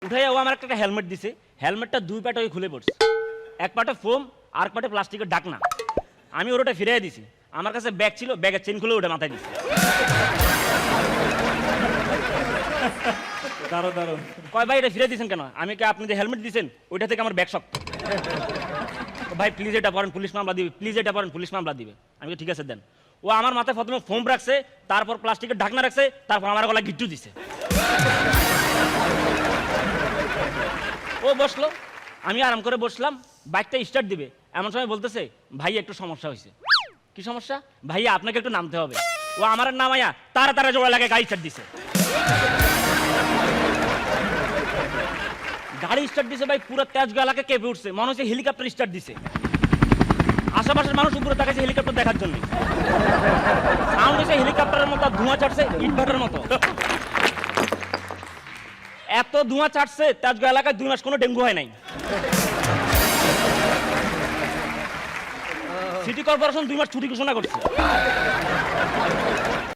উঠাইয়া ও আমার একটা হেলমেট দিছে, হেলমেটটা দুই পাটে ওই খুলে পড়ছে, এক পাটে ফোম আর পাটে প্লাস্টিকের ডাকনা। আমি ওর ওটা ফিরিয়ে দিছি, আমার কাছে ব্যাগ ছিল, ব্যাগের চেন খুলে ওটা মাথায় দিছি। দারুণ। কয় ভাই এটা ফিরে দিয়েছেন কেন? আমি কি আপনি যে হেলমেট দিয়েছেন ওইটা থেকে আমার ব্যাগ শক্ত। ভাই প্লিজ এটা পড়েন, পুলিশ মামলা দিবে, প্লিজ এটা পড়েন, পুলিশ মামলা দিবে। আমি ঠিক আছে দেন। ও আমার মাথায় প্রথমে ফোম রাখছে, তারপর প্লাস্টিকের ঢাকনা রাখছে, তারপর আমার গলায় গিট্টু দিছে। ও বসলো, আমি আরাম করে বসলাম, বাইকটা স্টার্ট দিবে, এমন সময় বলতেছে ভাই একটু সমস্যা হয়েছে। কি সমস্যা? ভাইয়া আপনাকে একটু নামতে হবে। ও আমার নামাইয়া তারা জোড়া লাগে গাড়ি স্টার্ট দিছে। গাড়ি স্টার্ট দিছে ভাই, পুরো তেজগাঁ এলাকা কেঁপে উঠছে, মনে হচ্ছে হেলিকপ্টার স্টার্ট দিছে। আশেপাশের মানুষ উপরে তাকাইছে হেলিকপ্টার দেখার জন্য। সাউন্ড হচ্ছে হেলিকপ্টারের মতো, ধোঁয়া ছাড়ছে ইটভাটার মতো। এত ধোঁয়া ছাড়ছে তেজগাঁ এলাকায় 2 মাস কোনো ডেঙ্গু হয় নাই। সিটি কর্পোরেশন 2 মাস ছুটি ঘোষণা করছে।